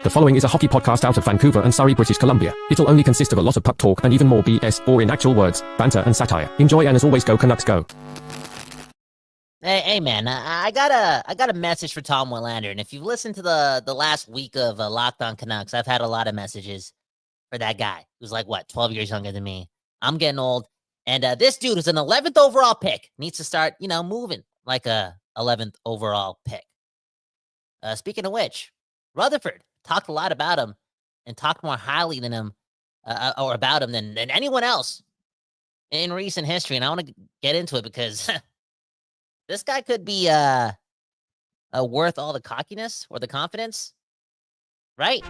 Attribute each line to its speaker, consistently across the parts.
Speaker 1: The following is a hockey podcast out of Vancouver and Surrey, British Columbia. It'll only consist of a lot of puck talk and even more BS, or in actual words, banter and satire. Enjoy, and as always, go Canucks go.
Speaker 2: Hey man, I got a message for Tom Willander, and if you've listened to the last week of Locked On Canucks, I've had a lot of messages for that guy who's like, 12 years younger than me. I'm getting old, and this dude is an 11th overall pick. Needs to start, moving like a 11th overall pick. Speaking of which, Rutherford talked a lot about him and talked more highly than him or about him than anyone else in recent history, and I want to get into it because this guy could be worth all the cockiness or the confidence, right?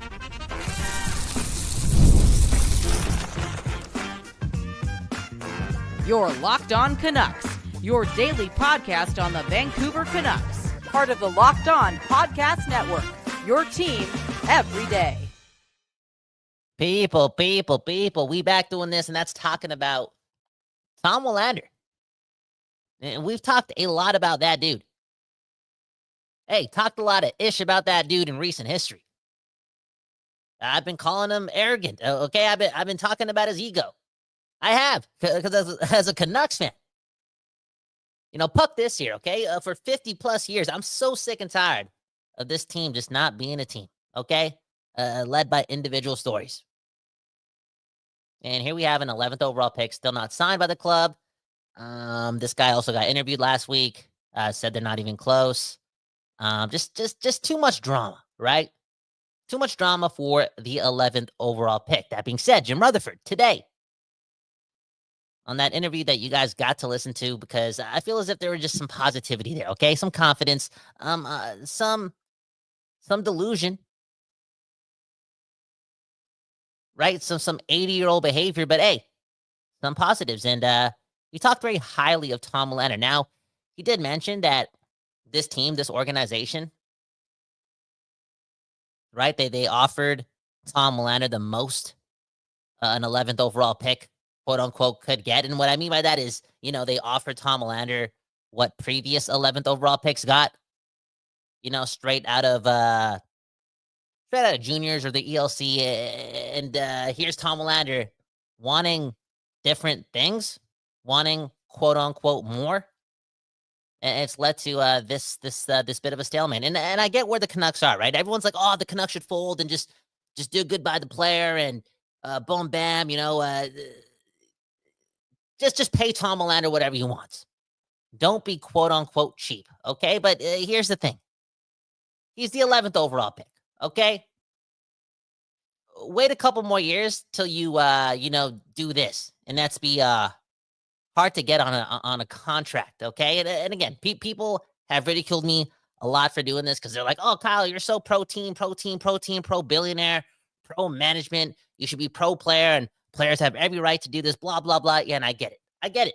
Speaker 3: You're Locked On Canucks, your daily podcast on the Vancouver Canucks, part of the Locked On Podcast Network, your team every day.
Speaker 2: People, we back doing this, and that's talking about Tom Willander. And we've talked a lot about that dude. Hey, talked a lot of ish about that dude in recent history. I've been calling him arrogant, okay? I've been talking about his ego. I have, because as a Canucks fan, puck this year, okay? For 50-plus years, I'm so sick and tired of this team just not being a team, okay? Led by individual stories. And here we have an 11th overall pick, still not signed by the club. This guy also got interviewed last week, said they're not even close. Just too much drama, right? Too much drama for the 11th overall pick. That being said, Jim Rutherford today on that interview that you guys got to listen to, because I feel as if there was just some positivity there, okay? Some confidence, some delusion, right? Some 80-year-old behavior, but hey, some positives. And he talked very highly of Tom Willander. Now, he did mention that this team, this organization, right, they offered Tom Willander the most an 11th overall pick, quote-unquote, could get. And what I mean by that is, they offered Tom Willander what previous 11th overall picks got, straight out of juniors or the ELC. And here's Tom Willander wanting different things, wanting quote-unquote more. And it's led to this bit of a stalemate. And I get where the Canucks are, right? Everyone's like, oh, the Canucks should fold and just do good by the player and boom, bam, just pay Tom Willander whatever he wants. Don't be quote-unquote cheap, okay? But here's the thing. He's the 11th overall pick, okay? Wait a couple more years till you, do this. And that's be hard to get on a contract, okay? And again, people have ridiculed me a lot for doing this because they're like, oh, Kyle, you're so pro-team, pro-billionaire, pro-management. You should be pro-player, and players have every right to do this, blah, blah, blah. Yeah, and I get it.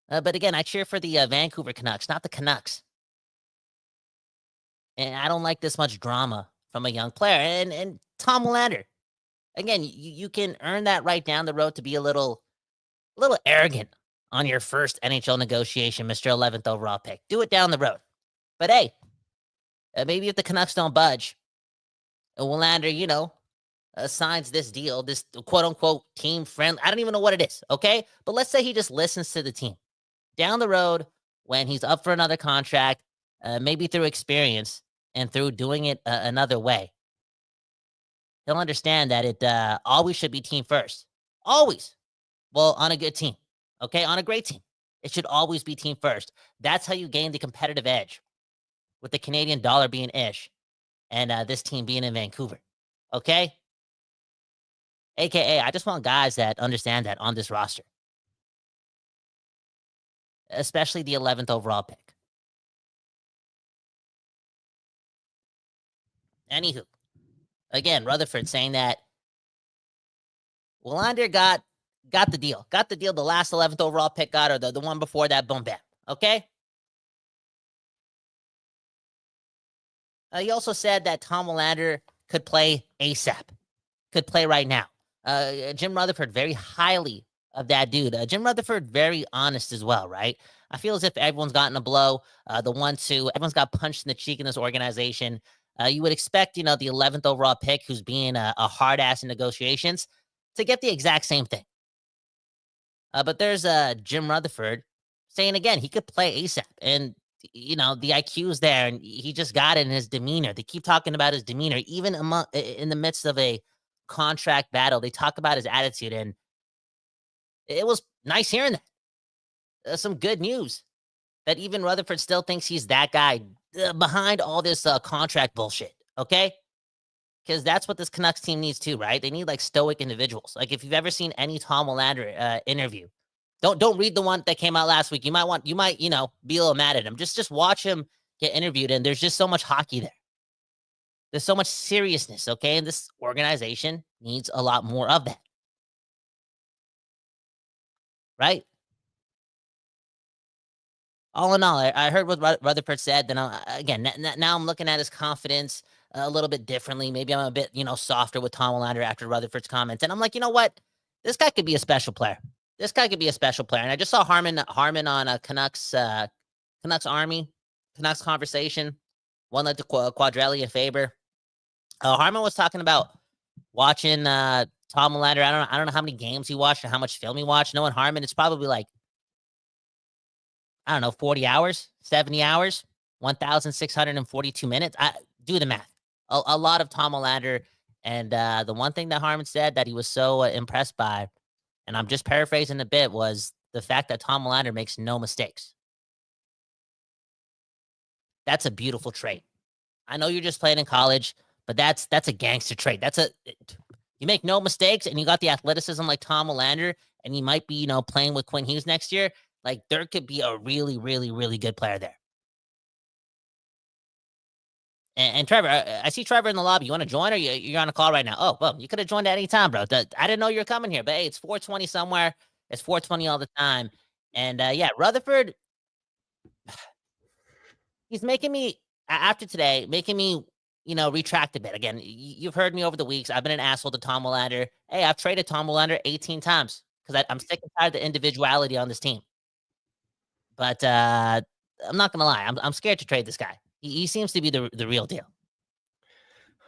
Speaker 2: But again, I cheer for the Vancouver Canucks, not the Canucks. And I don't like this much drama from a young player. And Tom Willander, again, you can earn that right down the road to be a little arrogant on your first NHL negotiation, Mr. 11th overall pick. Do it down the road. But hey, maybe if the Canucks don't budge, Willander, signs this deal, this quote-unquote team friend. I don't even know what it is, okay? But let's say he just listens to the team. Down the road, when he's up for another contract, maybe through experience and through doing it another way, he'll understand that it always should be team first. Always. Well, on a good team, okay? On a great team. It should always be team first. That's how you gain the competitive edge, with the Canadian dollar being ish and this team being in Vancouver, okay? AKA, I just want guys that understand that on this roster, especially the 11th overall pick. Anywho, again, Rutherford saying that Willander got the deal. Got the deal the last 11th overall pick got, or the one before that, boom, bam. Okay? He also said that Tom Willander could play ASAP. Could play right now. Jim Rutherford, very highly of that dude. Jim Rutherford, very honest as well, right? I feel as if everyone's gotten a blow. Everyone's got punched in the cheek in this organization. You would expect, the 11th overall pick, who's being a hard ass in negotiations, to get the exact same thing. But there's Jim Rutherford saying again he could play ASAP, and the IQ is there, and he just got it in his demeanor. They keep talking about his demeanor, even in the midst of a contract battle. They talk about his attitude, and it was nice hearing that. Some good news that even Rutherford still thinks he's that guy behind all this contract bullshit. Okay. Because that's what this Canucks team needs too, right? They need like stoic individuals. Like if you've ever seen any Tom Willander interview, don't read the one that came out last week. You might be a little mad at him. Just watch him get interviewed, and there's just so much hockey there. There's so much seriousness, okay? And this organization needs a lot more of that, right? All in all, I heard what Rutherford said. Then now I'm looking at his confidence a little bit differently. Maybe I'm a bit, softer with Tom Willander after Rutherford's comments. And I'm like, you know what? This guy could be a special player. This guy could be a special player. And I just saw Harmon on a Canucks Army, Canucks conversation. One led to Quadrelli and Faber. Harmon was talking about watching Tom Willander. I don't know how many games he watched or how much film he watched. Knowing Harmon, it's probably like, 40 hours, 70 hours, 1,642 minutes. Do the math. A lot of Tom Willander. And the one thing that Harmon said that he was so impressed by, and I'm just paraphrasing a bit, was the fact that Tom Willander makes no mistakes. That's a beautiful trait. I know you're just playing in college, but that's a gangster trait. You make no mistakes, and you got the athleticism like Tom Willander, and you might be, playing with Quinn Hughes next year. Like, there could be a really, really, really good player there. And Trevor, I see Trevor in the lobby. You want to join, or you're on a call right now? Oh, well, you could have joined at any time, bro. I didn't know you were coming here, but hey, it's 4:20 somewhere. It's 4:20 all the time. And Rutherford, he's making me, after today, retract a bit. Again, you've heard me over the weeks. I've been an asshole to Tom Willander. Hey, I've traded Tom Willander 18 times because I'm sick and tired of the individuality on this team. But I'm not gonna lie, I'm scared to trade this guy. He seems to be the real deal.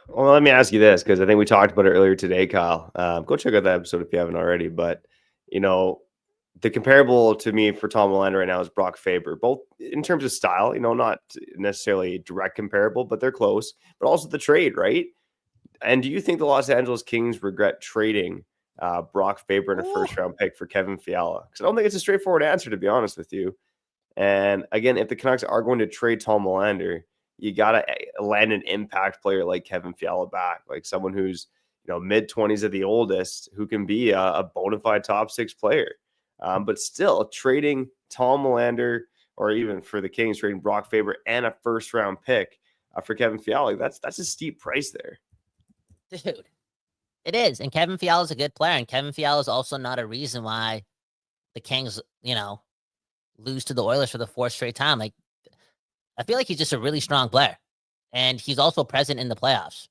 Speaker 4: Well, let me ask you this, because I think we talked about it earlier today, Kyle. Go check out that episode if you haven't already. But the comparable to me for Tom Willander right now is Brock Faber, both in terms of style. Not necessarily direct comparable, but they're close. But also the trade, right? And do you think the Los Angeles Kings regret trading Brock Faber in a first-round pick for Kevin Fiala? Because I don't think it's a straightforward answer, to be honest with you. And again, if the Canucks are going to trade Tom Willander, you got to land an impact player like Kevin Fiala back, like someone who's, mid-20s at the oldest, who can be a bona fide top six player. But still, trading Tom Willander, or even for the Kings, trading Brock Faber and a first-round pick for Kevin Fiala, that's a steep price there.
Speaker 2: Dude, it is. And Kevin Fiala is a good player. And Kevin Fiala is also not a reason why the Kings, lose to the Oilers for the fourth straight time. Like, I feel like he's just a really strong player, and he's also present in the playoffs.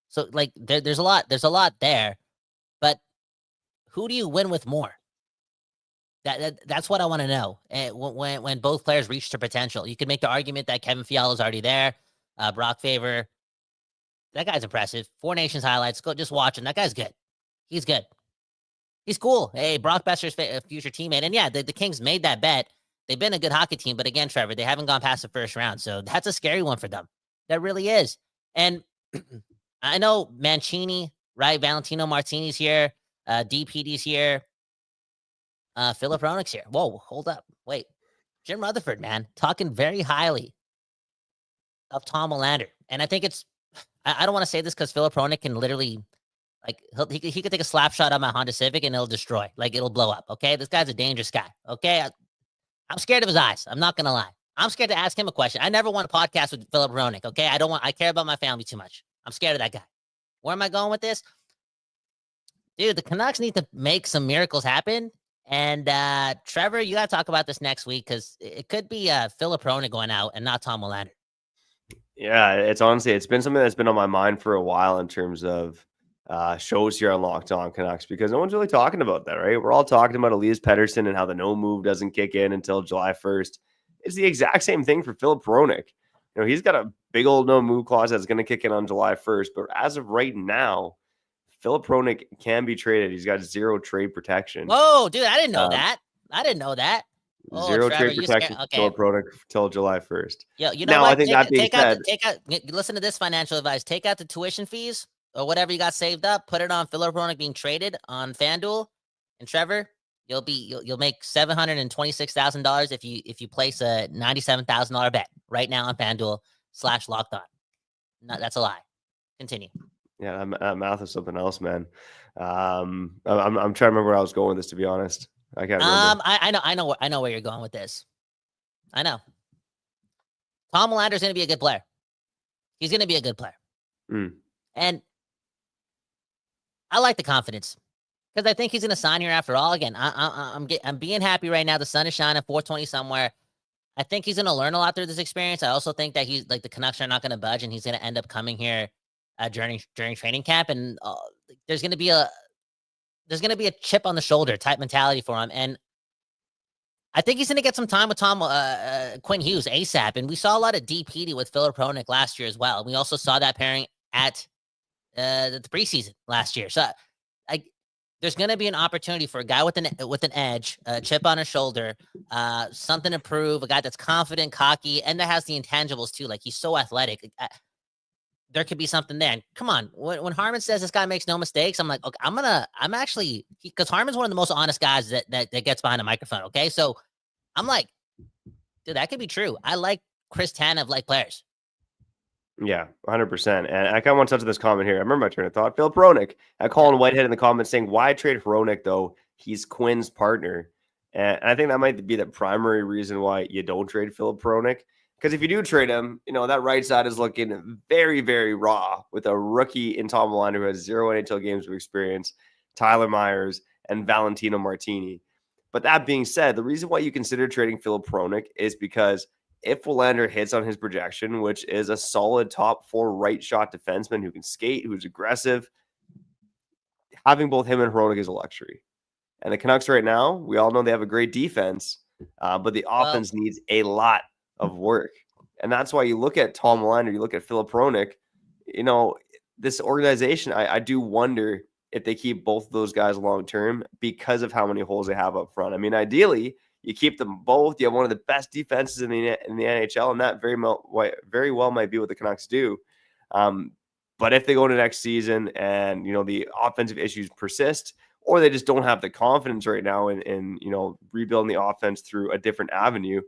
Speaker 2: So, like, there's a lot there, but who do you win with more? That's what I want to know. And when both players reach their potential, you could make the argument that Kevin Fiala is already there. Brock Faber, that guy's impressive. Four Nations highlights. Go just watch him. That guy's good. He's good. He's cool. Hey, Brock Besser's future teammate. And yeah, the Kings made that bet. They've been a good hockey team, but again, Trevor, they haven't gone past the first round. So that's a scary one for them. That really is. And I know Mancini, right? Valentino Martini's here. DPD's here. Philip Hronek's here. Whoa, hold up. Wait. Jim Rutherford, man, talking very highly of Tom Willander. And I think I don't want to say this because Philip Hronek can literally, like, he could take a slap shot on my Honda Civic and it'll destroy. Like, it'll blow up, okay? This guy's a dangerous guy, okay? I'm scared of his eyes. I'm not going to lie. I'm scared to ask him a question. I never want to podcast with Philip Hronek, okay? I care about my family too much. I'm scared of that guy. Where am I going with this? Dude, the Canucks need to make some miracles happen. And Trevor, you got to talk about this next week because it could be Philip Hronek going out and not Tom Willander.
Speaker 4: Yeah, it's been something that's been on my mind for a while in terms of shows here on Locked On Canucks, because no one's really talking about that, right? We're all talking about Elias Pettersson and how the no move doesn't kick in until July 1st. It's the exact same thing for Philip Hronek. he's got a big old no move clause that's going to kick in on July 1st. But as of right now, Filip Hronek can be traded. He's got 0 trade protection.
Speaker 2: Whoa, dude, I didn't know that. I didn't know that. Oh,
Speaker 4: 0
Speaker 2: Trevor,
Speaker 4: trade protection for Filip Hronek till July 1st.
Speaker 2: Yo, you know
Speaker 4: now,
Speaker 2: what?
Speaker 4: I think that being said,
Speaker 2: listen to this financial advice. Take out the tuition fees or whatever you got saved up. Put it on Filip Hronek being traded on FanDuel. And Trevor, you'll make $726,000 if you place a $97,000 bet right now on FanDuel /locked on. No, that's a lie. Continue.
Speaker 4: Yeah, math is something else, man. I'm trying to remember where I was going with this, to be honest. I can't remember.
Speaker 2: I know where you're going with this. I know. Tom Willander's going to be a good player. He's going to be a good player. And I like the confidence because I think he's going to sign here after all. Again, I'm being happy right now. The sun is shining, 420 somewhere. I think he's going to learn a lot through this experience. I also think that he's like the Canucks are not going to budge, and he's going to end up coming here during training camp, and there's going to be a chip on the shoulder type mentality for him. And I think he's going to get some time with Quinn Hughes ASAP. And we saw a lot of DPD with Filip Hronek last year as well. We also saw that pairing at the preseason last year. So there's going to be an opportunity for a guy with an edge, a chip on his shoulder, something to prove, a guy that's confident, cocky, and that has the intangibles too. Like, he's so athletic. There could be something there. And come on, when Harmon says this guy makes no mistakes, I'm like, okay, I'm actually, because Harmon's one of the most honest guys that gets behind a microphone. Okay. So I'm like, dude, that could be true. I like Chris Tanev like players.
Speaker 4: Yeah, 100%. And I kind of want to touch on this comment here. I remember my train of thought. Filip Hronek. I call him Whitehead in the comments saying, why trade Hronek though? He's Quinn's partner. And I think that might be the primary reason why you don't trade Filip Hronek. Because if you do trade him, that right side is looking very, very raw with a rookie in Tom Willander who has 0 NHL games of experience, Tyler Myers, and Valentino Martini. But that being said, the reason why you consider trading Filip Hronek is because if Willander hits on his projection, which is a solid top 4 right shot defenseman who can skate, who's aggressive, having both him and Hronek is a luxury. And the Canucks right now, we all know they have a great defense, but the offense needs a lot of work. And that's why you look at Tom Willander, you look at Filip Hronek, this organization, I do wonder if they keep both of those guys long term because of how many holes they have up front. I mean, ideally, you keep them both. You have one of the best defenses in the NHL, and that very well might be what the Canucks do. But if they go into next season and the offensive issues persist, or they just don't have the confidence right now in rebuilding the offense through a different avenue,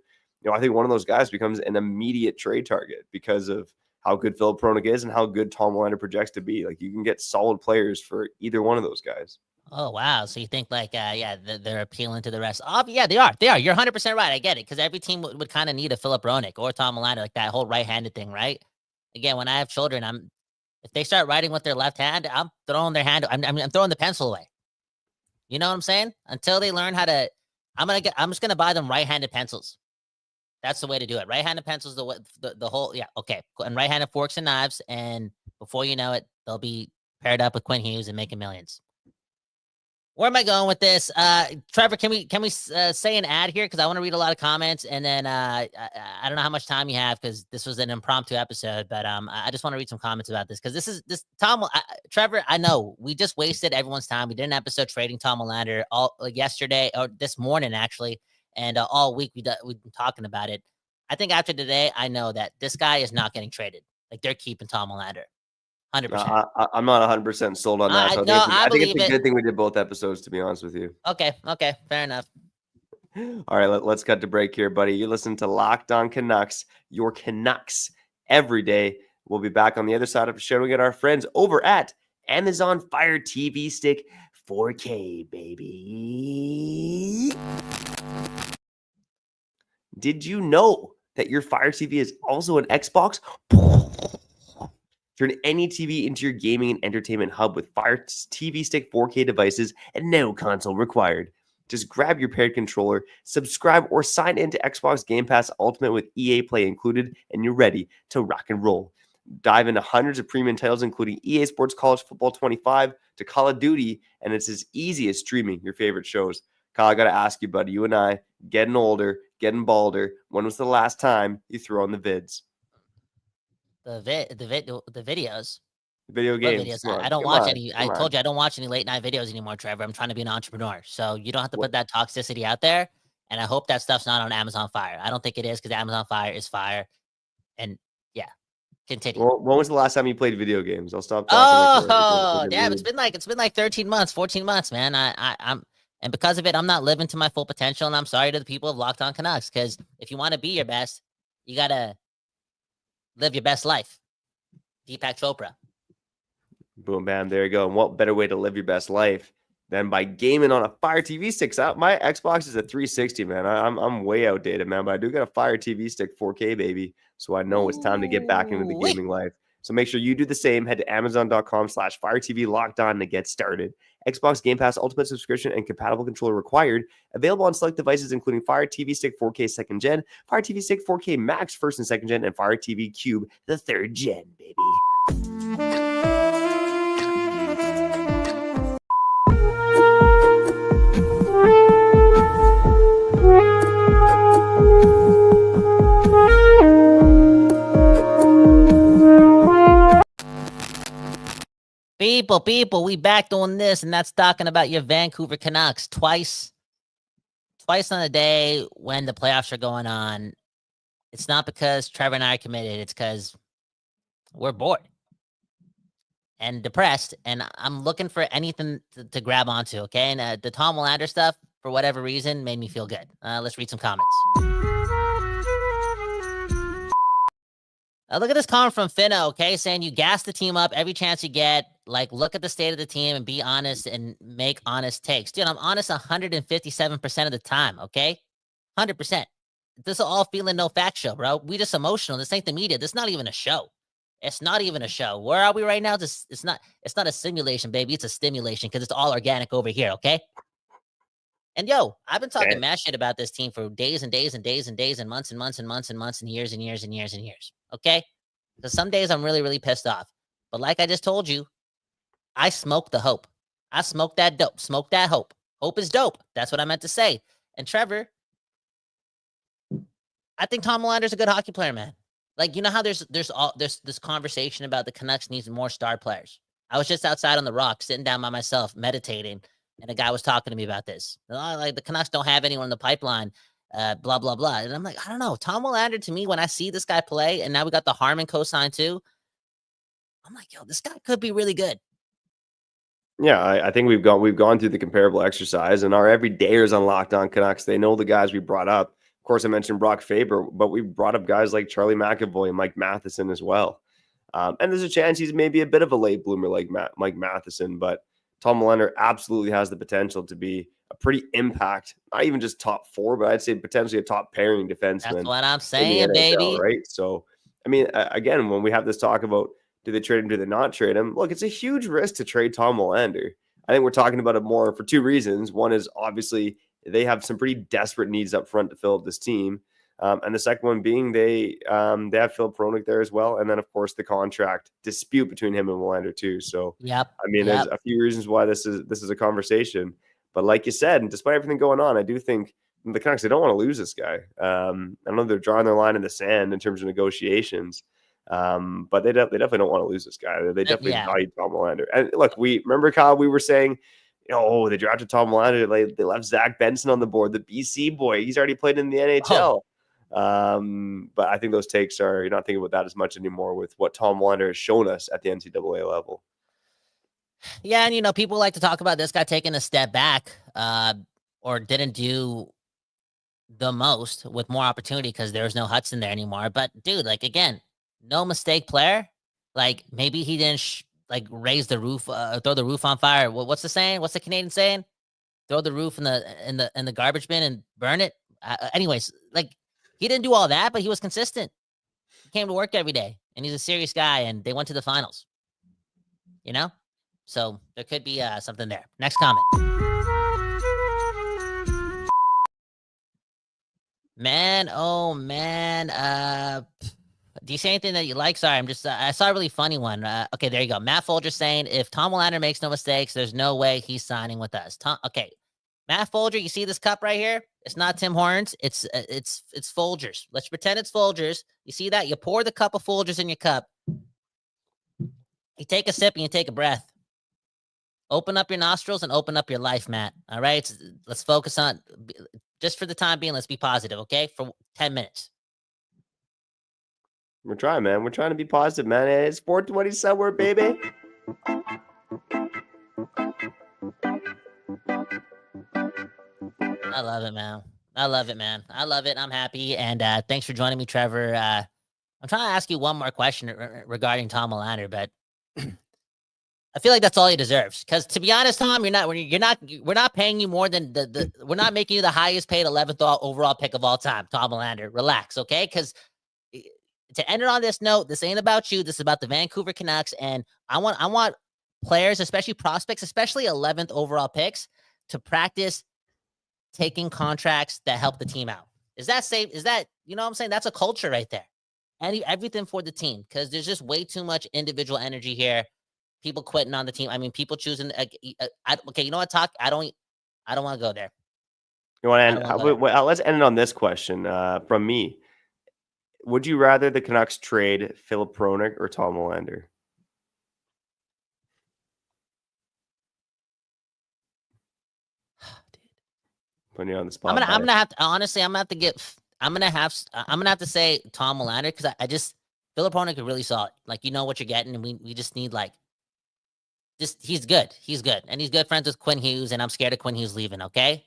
Speaker 4: I think one of those guys becomes an immediate trade target because of how good Filip Hronek is and how good Tom Willander projects to be. Like, you can get solid players for either one of those guys.
Speaker 2: Oh, wow. So you think they're appealing to the rest? Oh, yeah, they are. You're 100% right. I get it. Because every team would kind of need a Filip Hronek or Tom Willander, like that whole right-handed thing, right? Again, when I have children, if they start writing with their left hand, I'm throwing their hand. I'm throwing the pencil away. You know what I'm saying? Until they learn how to, I'm just gonna buy them right-handed pencils. That's the way to do it. Right-handed pencils, the whole, yeah, okay. And right-handed forks and knives, and before you know it, they'll be paired up with Quinn Hughes and making millions. Where am I going with this? Trevor, can we say an ad here? Because I want to read a lot of comments, and then I don't know how much time you have because this was an impromptu episode, but I just want to read some comments about this because this Tom Trevor. I know we just wasted everyone's time. We did an episode trading Tom Willander yesterday or this morning actually, and all week we've been talking about it. I think after today, I know that this guy is not getting traded. Like, they're keeping Tom Willander. 100%.
Speaker 4: I'm not 100% sold on that. So I think it's a good thing we did both episodes, to be honest with you.
Speaker 2: Okay, fair enough.
Speaker 4: All right, let's cut to break here, buddy. You listen to Locked On Canucks, your Canucks every day. We'll be back on the other side of the show. We get our friends over at Amazon Fire TV Stick 4K, baby. Did you know that your Fire TV is also an Xbox? Turn any TV into your gaming and entertainment hub with Fire TV Stick 4K devices and no console required. Just grab your paired controller, subscribe, or sign into Xbox Game Pass Ultimate with EA Play included, and you're ready to rock and roll. Dive into hundreds of premium titles, including EA Sports College Football 25 to Call of Duty, and it's as easy as streaming your favorite shows. Kyle, I got to ask you, buddy, you and I, getting older, getting balder, when was the last time you threw on the vids?
Speaker 2: the videos.
Speaker 4: Video
Speaker 2: What
Speaker 4: games.
Speaker 2: videos?
Speaker 4: Come on,
Speaker 2: I don't
Speaker 4: come
Speaker 2: watch
Speaker 4: on,
Speaker 2: any. I
Speaker 4: come
Speaker 2: told
Speaker 4: on.
Speaker 2: you I don't watch any late night videos anymore, Trevor. I'm trying to be an entrepreneur, so you don't have to
Speaker 4: What-
Speaker 2: put that toxicity out there. And I hope that stuff's not on Amazon Fire. I don't think it is because Amazon Fire is fire. And yeah, continue.
Speaker 4: Well, when was the last time you played video games? I'll stop talking like
Speaker 2: Oh,
Speaker 4: a
Speaker 2: damn!
Speaker 4: noob.
Speaker 2: It's been like 13 months, 14 months, man. I'm and because of it, I'm not living to my full potential. And I'm sorry to the people of Locked On Canucks because if you want to be your best, you gotta live your best life. Deepak Chopra.
Speaker 4: Boom, bam, there you go. And what better way to live your best life than by gaming on a Fire TV stick? So my Xbox is a 360, man. I'm way outdated, man, but I do got a Fire TV stick 4K, baby. So I know it's time to get back into the
Speaker 2: Ooh-wee.
Speaker 4: gaming life. So make sure you do the same. Head to Amazon.com/Fire TV Locked On to get started. Xbox Game Pass Ultimate subscription and compatible controller required. Available on select devices, including Fire TV Stick 4K 2nd Gen, Fire TV Stick 4K Max 1st and 2nd Gen, and Fire TV Cube the 3rd Gen, baby.
Speaker 2: People, we back doing this, and that's talking about your Vancouver Canucks twice on the day when the playoffs are going on. It's not because Trevor and I are committed. It's because we're bored and depressed, and I'm looking for anything to grab onto, okay? And the Tom Willander stuff, for whatever reason, made me feel good. Let's read some comments. Look at this comment from Finno, okay? Saying you gas the team up every chance you get. Like, look at the state of the team and be honest and make honest takes. Dude, I'm honest 157% of the time, okay? 100%. This is all feeling no fact show, bro. We just emotional. This ain't the media. This is not even a show. It's not even a show. Where are we right now? It's not a simulation, baby. It's a stimulation because it's all organic over here, okay? And yo, I've been talking mad shit about this team for days and days and days and days and months and months and months and months and years and years and years and years. Okay? Because some days I'm really, really pissed off. But like I just told you, I smoke the hope. I smoke that dope. Smoke that hope. Hope is dope. That's what I meant to say. And Trevor, I think Tom Willander's a good hockey player, man. Like, you know how there's this conversation about the Canucks needs more star players. I was just outside on the rock, sitting down by myself, meditating, and a guy was talking to me about this. Like, the Canucks don't have anyone in the pipeline, blah, blah, blah. And I'm like, I don't know. Tom Willander, to me, when I see this guy play, and now we got the Harmon co-sign too, I'm like, yo, this guy could be really good.
Speaker 4: Yeah, I think we've gone through the comparable exercise, and our everydayers on Locked On Canucks, they know the guys we brought up. Of course, I mentioned Brock Faber, but we brought up guys like Charlie McAvoy and Mike Matheson as well. And there's a chance he's maybe a bit of a late bloomer like Mike Matheson, but Tom Willander absolutely has the potential to be a pretty impact, not even just top four, but I'd say potentially a top pairing defenseman.
Speaker 2: That's what I'm
Speaker 4: in the
Speaker 2: saying,
Speaker 4: NHL,
Speaker 2: baby.
Speaker 4: right? So, I mean, again, when we have this talk about do they trade him, do they not trade him? Look, it's a huge risk to trade Tom Willander. I think we're talking about it more for two reasons. One is obviously they have some pretty desperate needs up front to fill up this team. And the second one being they have Phil Hronek there as well. And then, of course, the contract dispute between him and Willander too. So,
Speaker 2: Yep.
Speaker 4: I mean, there's a few reasons why this is a conversation. But like you said, and despite everything going on, I do think the Canucks, they don't want to lose this guy. I know they're drawing their line in the sand in terms of negotiations. But they definitely don't want to lose this guy. They definitely value Tom Willander. And look, we remember, Kyle, we were saying, they drafted Tom Willander. They left Zach Benson on the board, the BC boy. He's already played in the NHL. But I think those takes are, you're not thinking about that as much anymore with what Tom Willander has shown us at the NCAA level.
Speaker 2: Yeah, and people like to talk about this guy taking a step back, or didn't do the most with more opportunity because there's no Hudson there anymore. But dude, like, again, no mistake player. Like, maybe he didn't raise the roof, throw the roof on fire. What's the saying? What's the Canadian saying? Throw the roof in the garbage bin and burn it. Anyways, like, he didn't do all that, but he was consistent. He came to work every day, and he's a serious guy. And they went to the finals. So there could be something there. Next comment. Man, oh man. Do you say anything that you like? Sorry, I saw a really funny one. Okay, there you go. Matt Folger saying, if Tom Willander makes no mistakes, there's no way he's signing with us. Okay, Matt Folger, you see this cup right here? It's not Tim Hortons. It's Folgers. Let's pretend it's Folgers. You see that? You pour the cup of Folgers in your cup. You take a sip and you take a breath. Open up your nostrils and open up your life, Matt. All right? Let's focus on, just for the time being, let's be positive, okay? For 10 minutes.
Speaker 4: We're trying, man. We're trying to be positive, man. It's 420 somewhere, baby.
Speaker 2: I love it, man. I love it, man. I love it. I'm happy. And thanks for joining me, Trevor. I'm trying to ask you one more question regarding Tom Willander, but I feel like that's all he deserves. Because to be honest, Tom, we're not paying you more than we're not making you the highest paid 11th overall pick of all time, Tom Willander. Relax, okay? Because to end it on this note, this ain't about you. This is about the Vancouver Canucks, and I want players, especially prospects, especially 11th overall picks, to practice taking contracts that help the team out. Is that safe? Is that, you know what I'm saying? That's a culture right there. Everything for the team, because there's just way too much individual energy here. People quitting on the team. I mean, people choosing. Okay, you know what? I don't want to go there.
Speaker 4: You want to end? Let's end it on this question from me. Would you rather the Canucks trade Philip Hronek or Tom Willander? Putting you on the spot.
Speaker 2: I'm gonna have to, honestly. I'm gonna have to say Tom Willander, because I just, Philip Hronek is really solid. Like, you know what you're getting, and we just need, like, he's good. He's good, and he's good friends with Quinn Hughes, and I'm scared of Quinn Hughes leaving. Okay.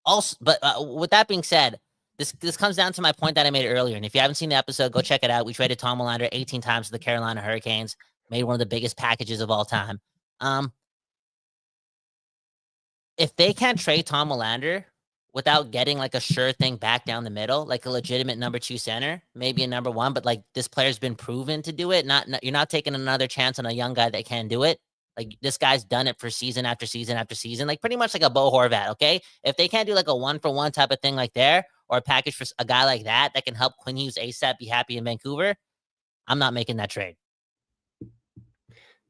Speaker 2: Also, but with that being said, this comes down to my point that I made earlier. And if you haven't seen the episode, go check it out. We traded Tom Willander 18 times to the Carolina Hurricanes, made one of the biggest packages of all time. If they can't trade Tom Willander without getting like a sure thing back down the middle, like a legitimate number 2 center, maybe a number 1, but like this player's been proven to do it. You're not taking another chance on a young guy that can do it. Like, this guy's done it for season after season after season, like pretty much like a Bo Horvat. Okay. If they can't do like a 1-for-1 type of thing like there, or a package for a guy like that can help Quinn Hughes ASAP be happy in Vancouver, I'm not making that trade.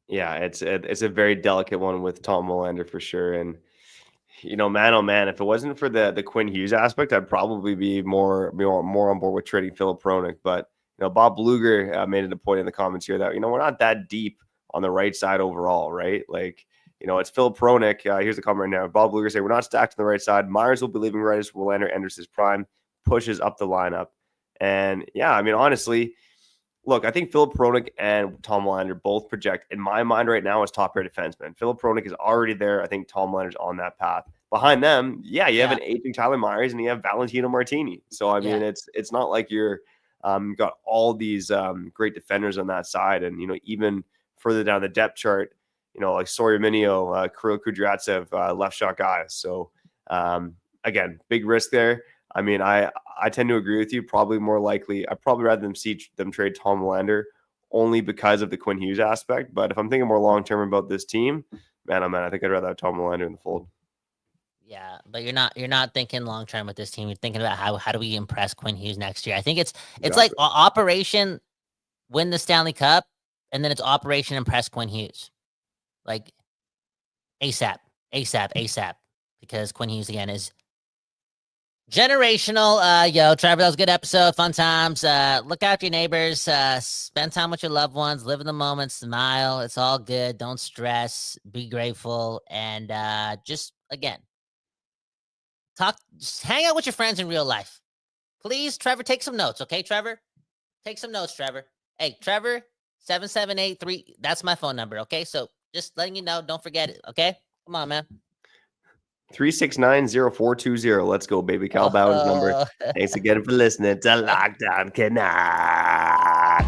Speaker 4: Yeah, it's a very delicate one with Tom Willander for sure. And, you know, man, oh man, if it wasn't for the Quinn Hughes aspect, I'd probably be more on board with trading Philip Hronek. But, you know, Bob Luger made it a point in the comments here that, you know, we're not that deep on the right side overall, right? Like, you know, it's Philip Hronek. Here's the comment right now. Bob Luger saying, we're not stacked on the right side. Myers will be leaving right as Willander enters his prime, pushes up the lineup. And yeah, I mean, honestly, look, I think Philip Hronek and Tom Willander both project, in my mind right now, as top-pair defensemen. Philip Hronek is already there. I think Tom Willander's on that path. Behind them, you have an aging Tyler Myers and you have Valentino Martini. So, I mean, it's not like you're got all these great defenders on that side. And, you know, even further down the depth chart, you know, like Sawyer Minio, Kirill Kudryavtsev, left shot guys. So, again, big risk there. I mean, I tend to agree with you. Probably more likely, I'd probably rather see them trade Tom Willander only because of the Quinn Hughes aspect. But if I'm thinking more long-term about this team, man, I think I'd rather have Tom Willander in the fold.
Speaker 2: Yeah, but you're not thinking long-term with this team. You're thinking about how do we impress Quinn Hughes next year? I think it's like Operation win the Stanley Cup, and then it's Operation impress Quinn Hughes. Like ASAP, because Quinn Hughes again is generational. Trevor, that was a good episode. Fun times. Look after your neighbors. Spend time with your loved ones. Live in the moment. Smile. It's all good. Don't stress. Be grateful. And just hang out with your friends in real life. Please, Trevor, take some notes. Okay, Trevor? Take some notes, Trevor. Hey, Trevor, 7783. That's my phone number. Okay, so just letting you know. Don't forget it. Okay, come on, man.
Speaker 4: 369-0420. Let's go, baby. Cal Bauer's number. Thanks again for listening to Lockdown Canucks.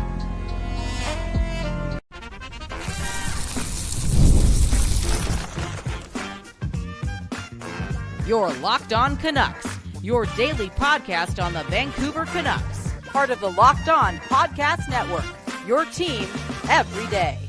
Speaker 3: Your Locked On Canucks, your daily podcast on the Vancouver Canucks, part of the Locked On Podcast Network, your team every day.